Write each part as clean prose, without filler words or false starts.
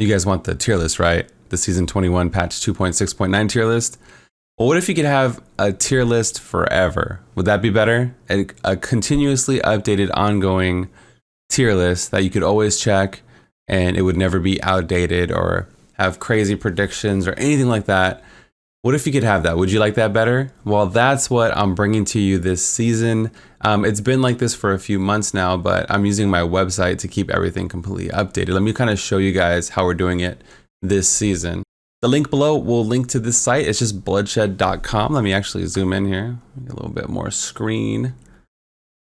You guys want the tier list, right? The season 21 patch 2.6.9 tier list. Well, what if you could have a tier list forever? Would that be better? A continuously updated, ongoing tier list that you could always check and it would never be outdated or have crazy predictions or anything like that. What if you could have that? Would you like that better? Well, that's what I'm bringing to you this season. It's been like this for a few months now, but I'm using my website to keep everything completely updated. Let me kind of show you guys how we're doing it this season. The link below will link to this site. It's just bloodshed.com. Let me actually zoom in here, a little bit more screen.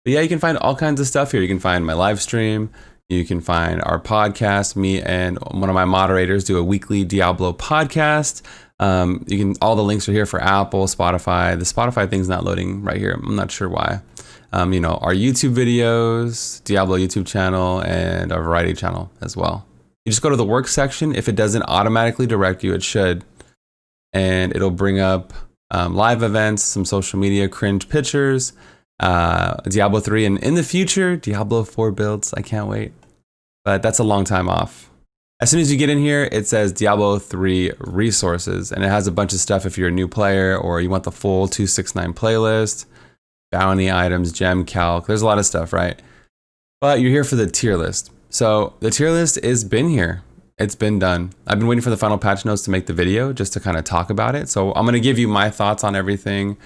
But yeah, you can find all kinds of stuff here. You can find my live stream. You can find our podcast. Me and one of my moderators do a weekly Diablo podcast. All the links are here for Apple, Spotify. The Spotify thing's not loading right here. I'm not sure why. Our YouTube videos, Diablo YouTube channel, and a variety channel as well. You just go to the work section. If it doesn't automatically direct you, it should. And it'll bring up live events, some social media, cringe pictures, Diablo 3, and in the future, Diablo 4 builds. I can't wait. But that's a long time off. As soon as you get in here, it says Diablo 3 resources, and it has a bunch of stuff if you're a new player or you want the full 269 playlist, bounty items, gem calc. There's a lot of stuff, right? But you're here for the tier list. So the tier list has been here. It's been done. I've been waiting for the final patch notes to make the video just to kind of talk about it. So I'm going to give you my thoughts on everything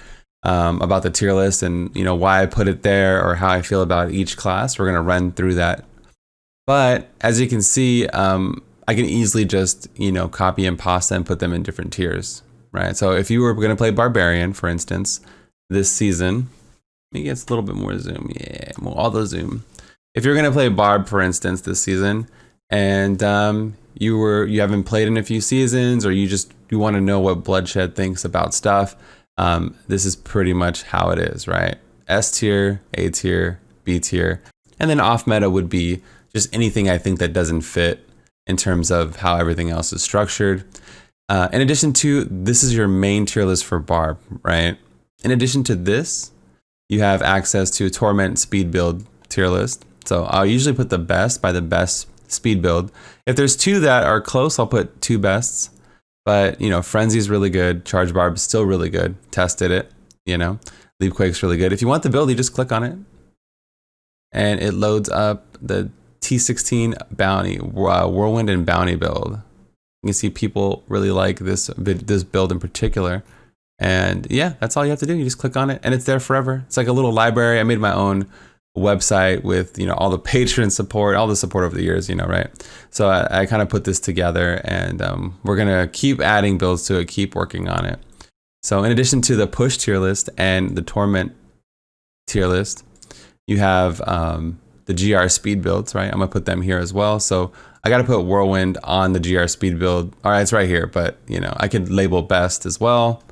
about the tier list and why I put it there or how I feel about each class. We're going to run through that. But as you can see, I can easily just, copy and pasta and put them in different tiers, right? So if you were going to play Barbarian, for instance, this season, let me get a little bit more zoom. Yeah, all the zoom. If you're going to play Barb, for instance, this season, and you haven't played in a few seasons, or you want to know what Bloodshed thinks about stuff, this is pretty much how it is, right? S tier, A tier, B tier, and then off meta would be just anything I think that doesn't fit in terms of how everything else is structured. In addition to, this is your main tier list for Barb, right? In addition to this, you have access to a Torment speed build tier list. So I'll usually put the best by the best speed build. If there's two that are close, I'll put two bests. But, Frenzy's really good. Charge Barb's still really good. Tested it, Leap Quake's really good. If you want the build, you just click on it. And it loads up the T16 bounty, whirlwind and bounty build. You can see people really like this build in particular. And yeah, that's all you have to do. You just click on it and it's there forever. It's like a little library. I made my own website with, all the patron support, all the support over the years, right? So I kind of put this together and we're going to keep adding builds to it, keep working on it. So in addition to the push tier list and the torment tier list, you have the GR speed builds, right? I'm gonna put them here as well. So I got to put whirlwind on the GR speed build. All right, it's right here, but I could label best as well.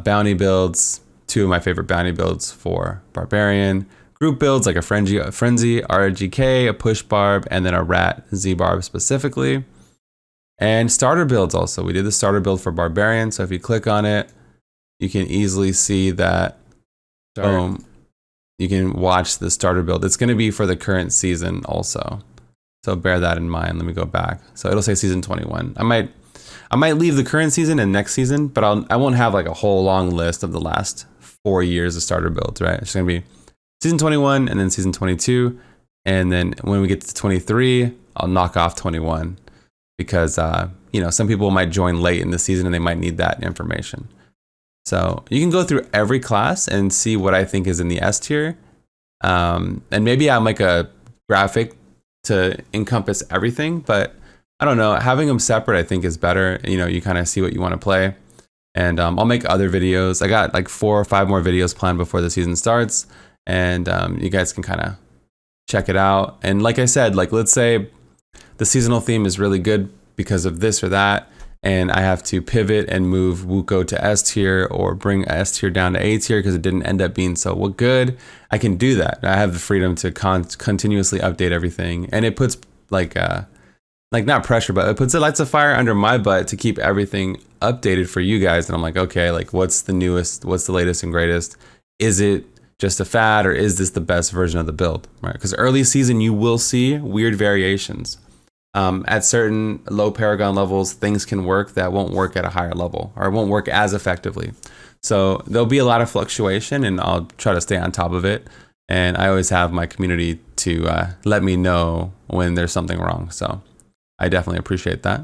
Bounty builds, two of my favorite bounty builds for Barbarian. Group builds like a Frenzy, RGK, a Push Barb, and then a Rat Z Barb specifically. And starter builds also. We did the starter build for Barbarian. So if you click on it, you can easily see that, boom, you can watch the starter build. It's going to be for the current season also. So bear that in mind. Let me go back. So it'll say season 21. I might leave the current season and next season, but I won't have like a whole long list of the last 4 years of starter builds, right? It's going to be season 21 and then season 22. And then when we get to 23, I'll knock off 21 because, some people might join late in the season and they might need that information. So you can go through every class and see what I think is in the S tier. And maybe I'll make a graphic to encompass everything, but I don't know. Having them separate, I think, is better. You kind of see what you want to play. And I'll make other videos. I got like 4 or 5 more videos planned before the season starts. And you guys can kind of check it out. And like I said, let's say the seasonal theme is really good because of this or that. And I have to pivot and move Wuko to S tier or bring S tier down to A tier because it didn't end up being so good. I can do that. I have the freedom to continuously update everything. And it puts not pressure, but it lights a fire under my butt to keep everything updated for you guys. And I'm like, okay, what's the newest? What's the latest and greatest? Is it just a fad or is this the best version of the build? Right? Because early season, you will see weird variations. At certain low Paragon levels, things can work that won't work at a higher level or won't work as effectively. So there'll be a lot of fluctuation, and I'll try to stay on top of it. And I always have my community to let me know when there's something wrong. So I definitely appreciate that.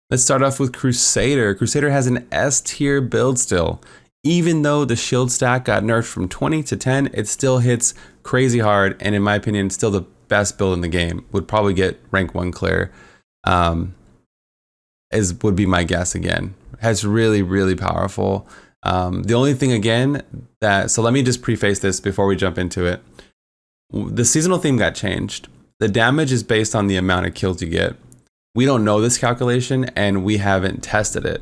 Let's start off with Crusader. Crusader has an S tier build still. Even though the shield stack got nerfed from 20 to 10, it still hits crazy hard. And in my opinion, it's still the best build in the game. Would probably get rank 1 clear. Would be my guess again. It's really, really powerful. The only thing again so let me just preface this before we jump into it. The seasonal theme got changed. The damage is based on the amount of kills you get. We don't know this calculation and we haven't tested it.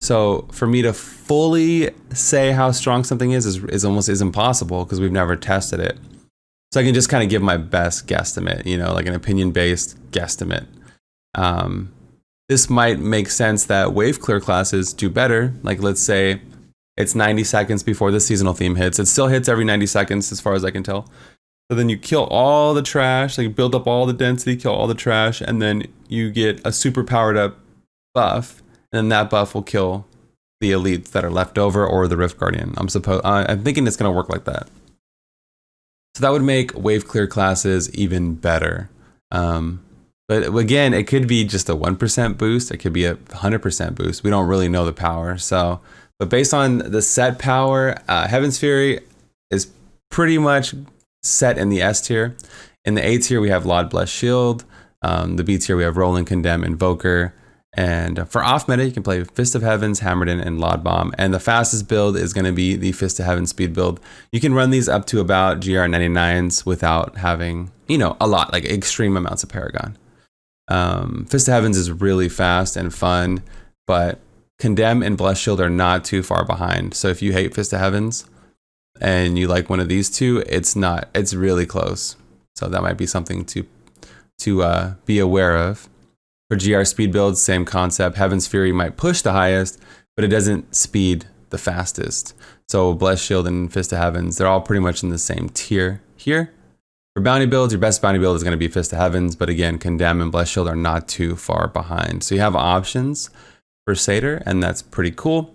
So for me to fully say how strong something is almost impossible because we've never tested it. So I can just kind of give my best guesstimate, like an opinion-based guesstimate. This might make sense that wave clear classes do better. Like let's say it's 90 seconds before the seasonal theme hits. It still hits every 90 seconds as far as I can tell. So then you kill all the trash, like build up all the density, kill all the trash, and then you get a super powered up buff, and then that buff will kill the elites that are left over or the Rift Guardian. I'm thinking it's gonna work like that. So that would make wave clear classes even better. But again, it could be just a 1% boost. It could be a 100% boost. We don't really know the power. But based on the set power, Heaven's Fury is pretty much set in the S tier. In the A tier, we have Laud Blessed Shield. The B tier, we have Roland, Condemn, Invoker. And for off meta, you can play Fist of Heavens, Hammerden, and Laud Bomb. And the fastest build is going to be the Fist of Heavens speed build. You can run these up to about GR 99s without having, a lot, like extreme amounts of Paragon. Fist of Heavens is really fast and fun, but Condemn and Blessed Shield are not too far behind. So if you hate Fist of Heavens and you like one of these two, it's really close. So that might be something to be aware of. For GR speed builds, same concept. Heaven's Fury might push the highest, but it doesn't speed the fastest. So Blessed Shield and Fist of Heavens, they're all pretty much in the same tier here. For bounty builds, your best bounty build is going to be Fist of Heavens, but again, Condemn and Blessed Shield are not too far behind. So you have options for Crusader, and that's pretty cool.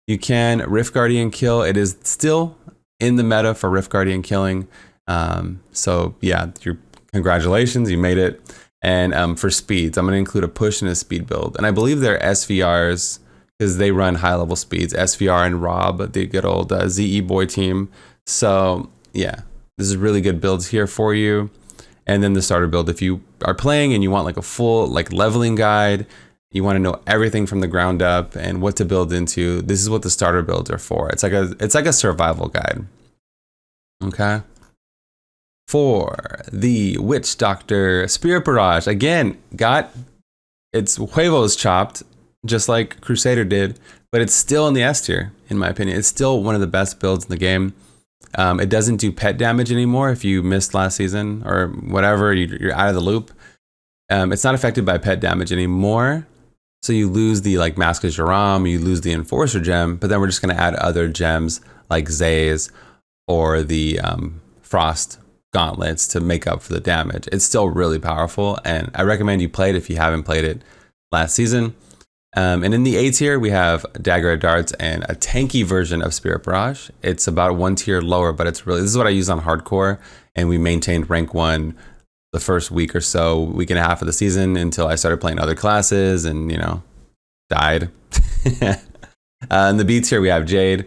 You can Rift Guardian kill. It is still in the meta for Rift Guardian killing. So yeah, congratulations, you made it. And for speeds, I'm going to include a push and a speed build. And I believe they're SVRs because they run high level speeds. SVR and Rob, the good old ZE boy team. So yeah, this is really good builds here for you. And then the starter build, if you are playing and you want like a full leveling guide, you want to know everything from the ground up and what to build into, this is what the starter builds are for. It's like a survival guide. Okay. For the Witch Doctor Spirit Barrage, again, got its huevos chopped, just like Crusader did, but it's still in the S tier, in my opinion. It's still one of the best builds in the game. It doesn't do pet damage anymore if you missed last season or whatever, you're out of the loop. It's not affected by pet damage anymore. So you lose the Mask of Jaram, you lose the Enforcer gem, but then we're just going to add other gems like Zay's or the Frost gauntlets to make up for the damage. It's still really powerful, and I recommend you play it if you haven't played it last season. And in the A tier, we have Dagger of Darts and a tanky version of Spirit Barrage. It's about 1 tier lower, but this is what I use on hardcore, and we maintained rank 1 the first week or so, week and a half of the season until I started playing other classes and, died. In the B tier, we have Jade.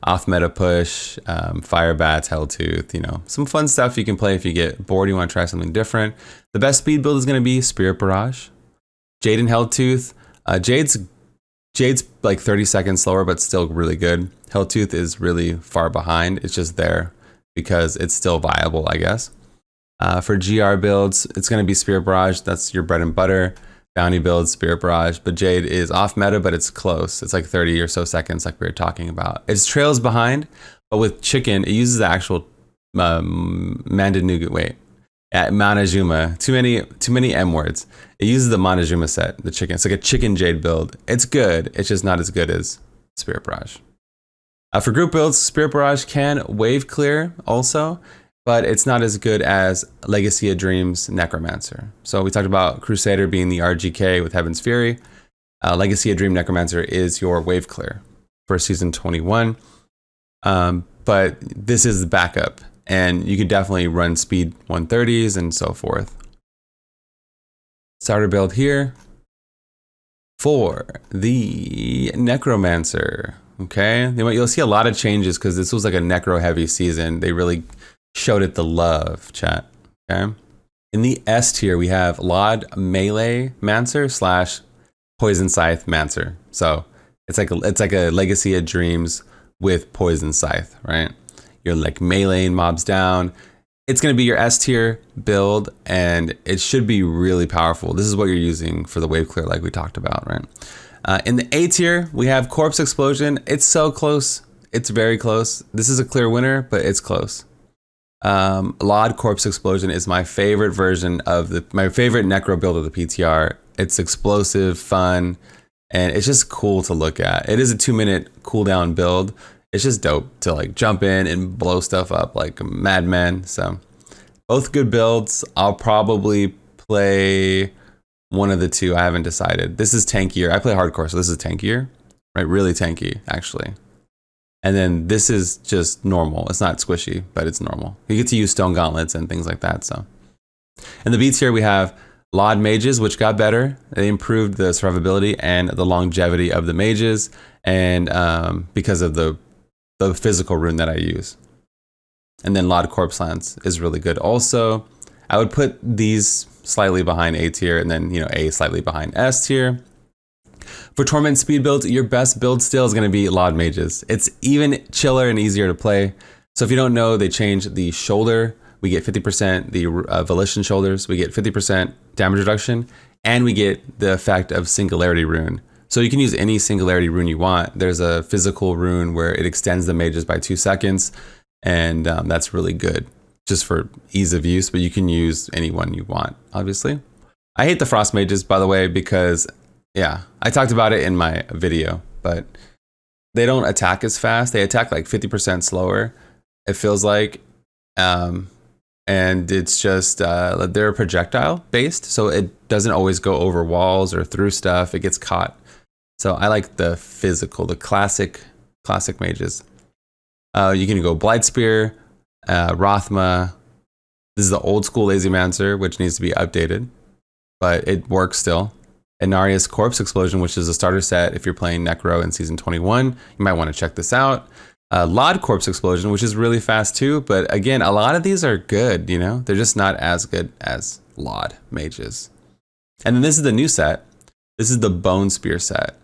Off meta push, fire bats, Helltooth, some fun stuff you can play if you get bored, you want to try something different. The best speed build is going to be Spirit Barrage. Jade and Helltooth. Jade's like 30 seconds slower, but still really good. Helltooth is really far behind. It's just there because it's still viable, I guess. For GR builds, it's going to be Spirit Barrage. That's your bread and butter. Bounty build, Spirit Barrage, but Jade is off meta, but it's close. It's like 30 or so seconds like we were talking about. It's trails behind, but with Chicken, it uses the actual Mandanugit, Monezuma. Too many M words. It uses the Monezuma set, the Chicken. It's like a Chicken Jade build. It's good. It's just not as good as Spirit Barrage. For group builds, Spirit Barrage can wave clear also. but it's not as good as Legacy of Dreams Necromancer. So we talked about Crusader being the RGK with Heaven's Fury. Legacy of Dream Necromancer is your wave clear for season 21. But this is the backup, and you could definitely run speed 130s and so forth. Starter build here for the Necromancer. Okay, you'll see a lot of changes because this was like a necro heavy season. They really showed it the love, chat. Okay, in the S tier we have Laud Melee Mancer / Poison Scythe Mancer. So it's like a Legacy of Dreams with Poison Scythe, right? You're like meleeing mobs down. It's going to be your S tier build, and it should be really powerful. This is what you're using for the wave clear, like we talked about, right? In the A tier, we have Corpse Explosion. It's so close. It's very close. This is a clear winner, but it's close. Laud Corpse Explosion is my favorite version of my favorite necro build of the PTR. It's explosive, fun, and it's just cool to look at. It is a 2-minute cooldown build. It's just dope to like jump in and blow stuff up like a madman. So both good builds. I'll probably play one of the two. I haven't decided. This is tankier. I play hardcore, so this is tankier, right? Really tanky, actually. And then this is just normal. It's not squishy, but it's normal. You get to use stone gauntlets and things like that. So in the beats here, we have Laud Mages, which got better. They improved the survivability and the longevity of the mages, and because of the physical rune that I use. And then Laud Corpse Lance is really good. Also, I would put these slightly behind A tier, and then A slightly behind S tier. For Torment speed builds, your best build still is going to be Laud Mages. It's even chiller and easier to play. So if you don't know, they changed the shoulder. We get 50%, the Volition shoulders. We get 50% damage reduction, and we get the effect of Singularity Rune. So you can use any Singularity Rune you want. There's a physical rune where it extends the mages by 2 seconds, and that's really good just for ease of use, but you can use any one you want, obviously. I hate the Frost Mages, by the way, because, yeah, I talked about it in my video, but they don't attack as fast. They attack like 50% slower, it feels like. And it's just, they're projectile based, so it doesn't always go over walls or through stuff. It gets caught. So I like the physical, the classic mages. You can go Blightspear, Rothma. This is the old school Lazymancer, which needs to be updated, but it works still. Inarius Corpse Explosion, which is a starter set if you're playing Necro in Season 21. You might want to check this out. Laud Corpse Explosion, which is really fast too, but again, a lot of these are good, They're just not as good as Laud Mages. And then this is the new set. This is the Bone Spear set.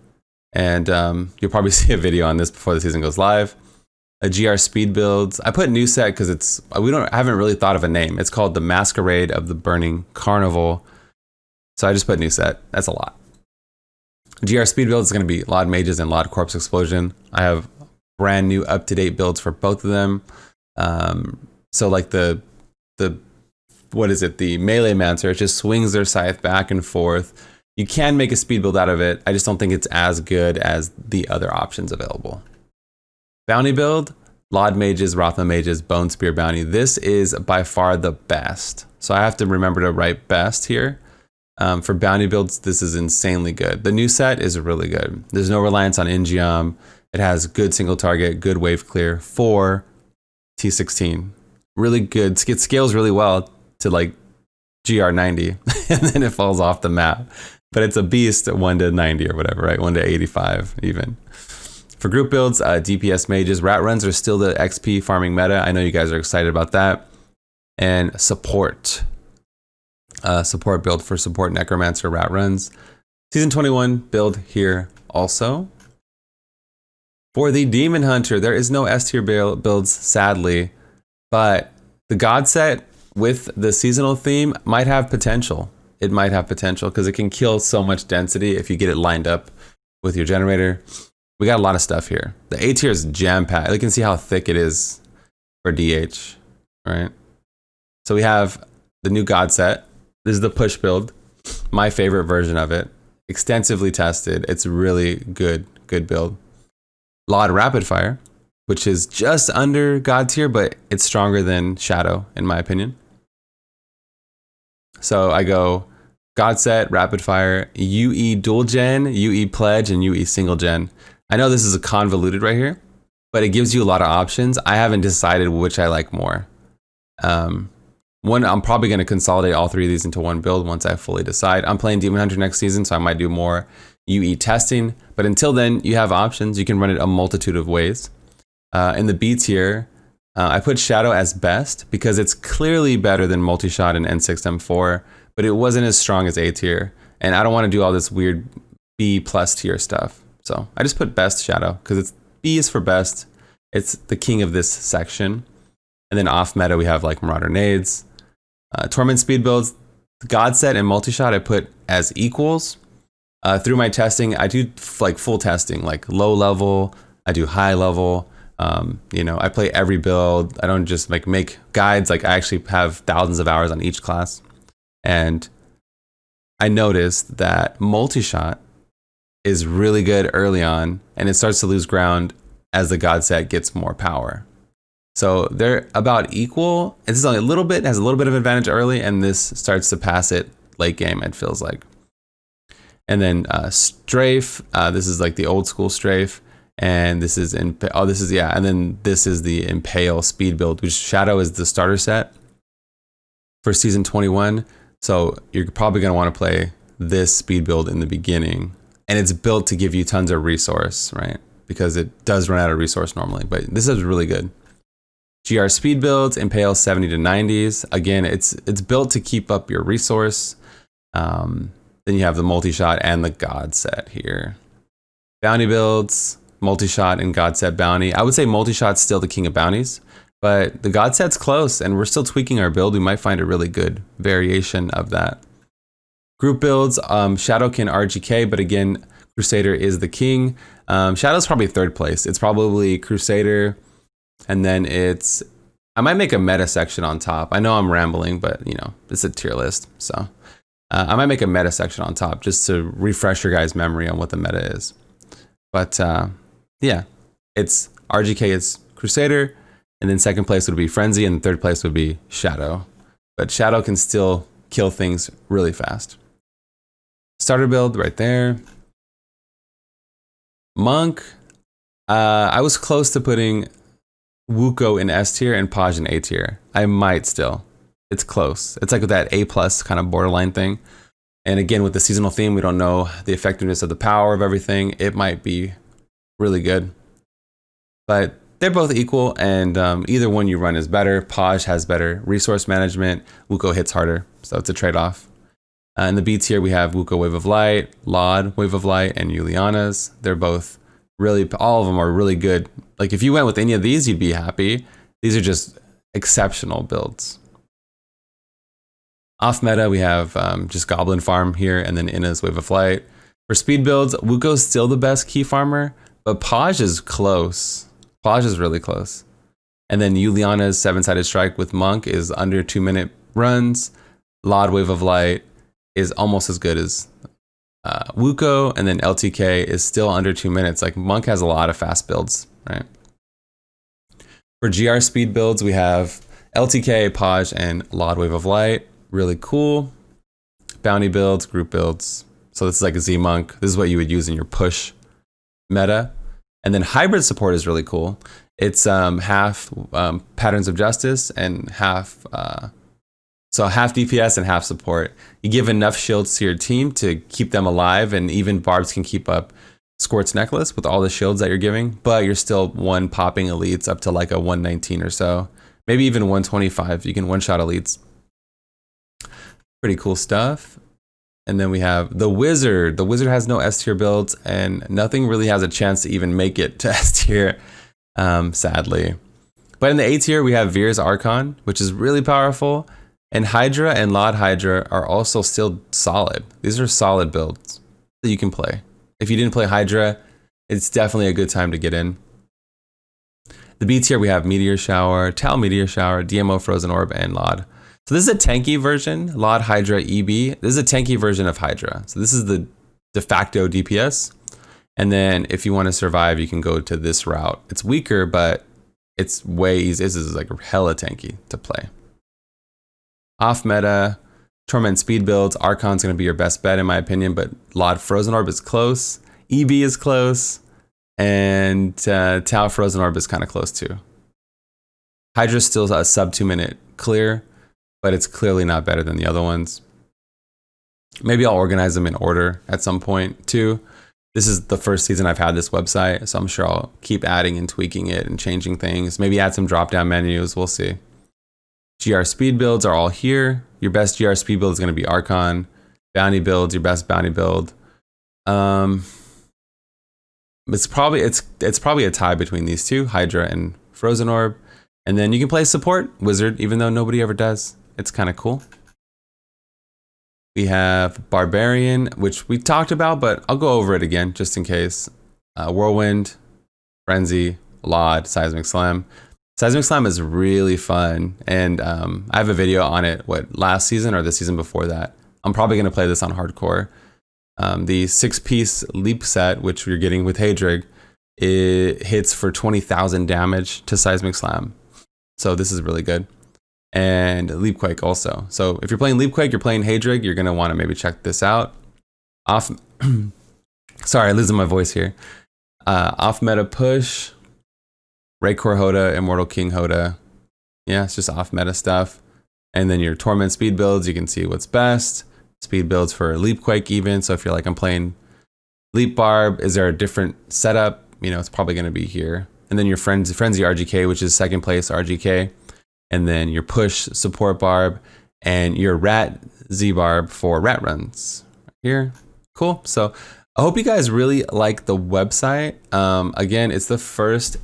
And you'll probably see a video on this before the season goes live. A GR speed builds. I put new set because I haven't really thought of a name. It's called the Masquerade of the Burning Carnival. So I just put new set. That's a lot. GR speed build is going to be Laud Mages and Laud Corpse Explosion. I have brand new up-to-date builds for both of them. So like the what is it? The Melee Mancer, it just swings their scythe back and forth. You can make a speed build out of it. I just don't think it's as good as the other options available. Bounty build, Laud Mages, Rothma Mages, Bone Spear Bounty. This is by far the best. So I have to remember to write best here. For bounty builds, this is insanely good. The new set is really good. There's no reliance on Ingeom. It has good single target, good wave clear for T16. Really good. It scales really well to like GR90, and then it falls off the map. But it's a beast at 1 to 90 or whatever, right? 1 to 85 even. For group builds, DPS mages, rat runs are still the XP farming meta. I know you guys are excited about that. And support. Support build for support Necromancer rat runs. Season 21 build here also. For the Demon Hunter, there is no S tier builds, sadly. But the God set with the seasonal theme might have potential. It might have potential because it can kill so much density if you get it lined up with your generator. We got a lot of stuff here. The A tier is jam-packed. You can see how thick it is for DH, right? So we have the new God set. This is the push build. My favorite version of it. Extensively tested. It's really good build. Laud Rapid Fire. which is just under God tier, but it's stronger than Shadow, in my opinion. So I go God set, rapid fire, UE dual gen, UE pledge, and UE single gen. I know this is a convoluted right here, but it gives you a lot of options. I haven't decided which I like more. One, I'm probably going to consolidate all three of these into one build once I fully decide. I'm playing Demon Hunter next season, so I might do more UE testing. But until then, you have options. You can run it a multitude of ways. In the B tier, I put Shadow as best because it's clearly better than Multi-Shot and N6M4, but it wasn't as strong as A tier. And I don't want to do all this weird B plus tier stuff. So I just put best Shadow because it's B is for best. It's the king of this section. And then off meta, we have like Marauder Nades. Torment speed builds, God set and Multi-Shot I put as equals. Through my testing, I do like full testing, like low level, I do high level. You know, I play every build. I don't just like make guides. Like I actually have thousands of hours on each class. And I noticed that Multi-Shot is really good early on, and it starts to lose ground as the God set gets more power. So they're about equal. It's only a little bit, has a little bit of advantage early, and this starts to pass it late game, it feels like. And then Strafe, this is like the old school Strafe. And this is, and then this is the Impale speed build, which Shadow is the starter set for season 21. So you're probably going to want to play this speed build in the beginning. And it's built to give you tons of resource, right? Because it does run out of resource normally, but this is really good. GR speed builds, Impale 70 to 90s. Again, it's built to keep up your resource. Then you have the Multi-Shot and the God set here. Bounty builds, Multi-Shot and God set bounty. I would say Multi-Shot's still the king of bounties, but the God set's close and we're still tweaking our build. We might find a really good variation of that. Group builds, Shadow can RGK, but again, Crusader is the king. Shadow's probably third place. It's probably Crusader. And then I might make a meta section on top. I know I'm rambling, but you know, it's a tier list. So I might make a meta section on top just to refresh your guys' memory on what the meta is. But yeah, it's RGK is Crusader, and then second place would be Frenzy, and third place would be Shadow. But Shadow can still kill things really fast. Starter build right there. Monk, I was close to putting Wuko in S tier and Paj in A tier. I might still. It's close. It's like that A plus kind of borderline thing. And again, with the seasonal theme, we don't know the effectiveness of the power of everything. It might be really good. But they're both equal, and either one you run is better. Paj has better resource management. Wuko hits harder, so it's a trade-off. In the B tier, we have Wuko Wave of Light, Laud Wave of Light, and Juliana's. They're both really, all of them are really good. Like if you went with any of these, you'd be happy. These are just exceptional builds. Off meta, we have just Goblin Farm here, and then Ina's Wave of Light. For speed builds, Wuko's still the best key farmer, but Paj is close. Paj is really close. And then Juliana's 7-sided strike with Monk is under 2-minute runs. Laud Wave of Light is almost as good as Wuko, and then LTK is still under 2 minutes. Like Monk has a lot of fast builds, right? For GR speed builds, we have LTK, Paj, and Laud Wave of Light. Really cool. Bounty builds, group builds. So this is like a Z Monk. This is what you would use in your push meta. And then hybrid support is really cool. It's half Patterns of Justice and half DPS and half support. You give enough shields to your team to keep them alive, and even Barbs can keep up Squirt's Necklace with all the shields that you're giving, but you're still one popping elites up to like a 119 or so. Maybe even 125. You can one-shot elites. Pretty cool stuff. And then we have the Wizard. The Wizard has no S tier builds, and nothing really has a chance to even make it to S tier, sadly. But in the A tier, we have Veer's Archon, which is really powerful. And Hydra and Laud Hydra are also still solid. These are solid builds that you can play. If you didn't play Hydra, it's definitely a good time to get in. The B tier, we have Meteor Shower, Tal Meteor Shower, DMO Frozen Orb, and Laud. So this is a tanky version, Laud Hydra EB. This is a tanky version of Hydra. So this is the de facto DPS. And then if you want to survive, you can go to this route. It's weaker, but it's way easy. This is like hella tanky to play. Off meta, Torment speed builds. Archon's going to be your best bet in my opinion, but Laud Frozen Orb is close. EB is close. And Tau Frozen Orb is kind of close too. Hydra's still a sub 2 minute clear, but it's clearly not better than the other ones. Maybe I'll organize them in order at some point too. This is the first season I've had this website, so I'm sure I'll keep adding and tweaking it and changing things. Maybe add some drop-down menus, we'll see. GR speed builds are all here. Your best GR speed build is going to be Archon. Bounty builds, your best bounty build. It's probably a tie between these two, Hydra and Frozen Orb. And then you can play support Wizard, even though nobody ever does. It's kind of cool. We have Barbarian, which we talked about, but I'll go over it again just in case. Whirlwind, Frenzy, Laud, Seismic Slam. Seismic Slam is really fun, and I have a video on it, last season or the season before that. I'm probably going to play this on hardcore. The 6-piece leap set, which you're getting with Hadrig, it hits for 20,000 damage to Seismic Slam. So this is really good. And Leapquake also. So if you're playing Leapquake, you're playing Hadrig, you're going to want to maybe check this out. Sorry, losing my voice here. Off meta push, Raycor Hoda, Immortal King Hoda. Yeah, it's just off meta stuff. And then your Torment speed builds, you can see what's best. Speed builds for Leapquake even. So if you're like, I'm playing Leap Barb, is there a different setup? You know, it's probably going to be here. And then your Frenzy RGK, which is second place RGK. And then your push support barb and your rat Z barb for rat runs here. Cool. So I hope you guys really like the website. Again, it's the first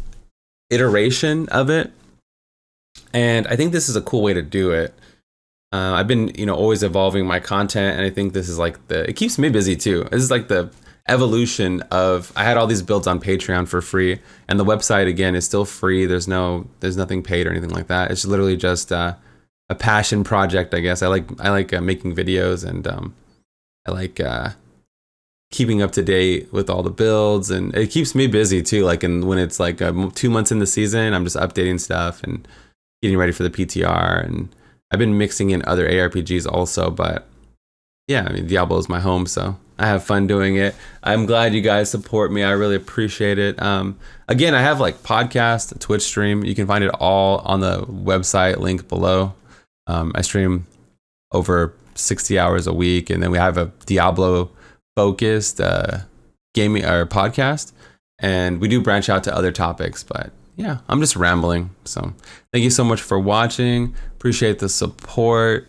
iteration of it. And I think this is a cool way to do it. I've been, always evolving my content. And I think this is like it keeps me busy too. This is like the evolution of, I had all these builds on Patreon for free, and the website again is still free. There's nothing paid or anything like that. It's literally just a passion project, I guess. I like making videos, and I like keeping up to date with all the builds, and it keeps me busy too. Like, when it's like 2 months in the season, I'm just updating stuff and getting ready for the PTR, and I've been mixing in other ARPGs also, but yeah, I mean, Diablo is my home, so I have fun doing it. I'm glad you guys support me. I really appreciate it. Again, I have like podcast, Twitch stream. You can find it all on the website link below. I stream over 60 hours a week, and then we have a Diablo focused gaming or podcast, and we do branch out to other topics, but yeah, I'm just rambling. So thank you so much for watching. Appreciate the support.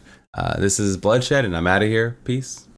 This is Bloodshed, and I'm out of here. Peace.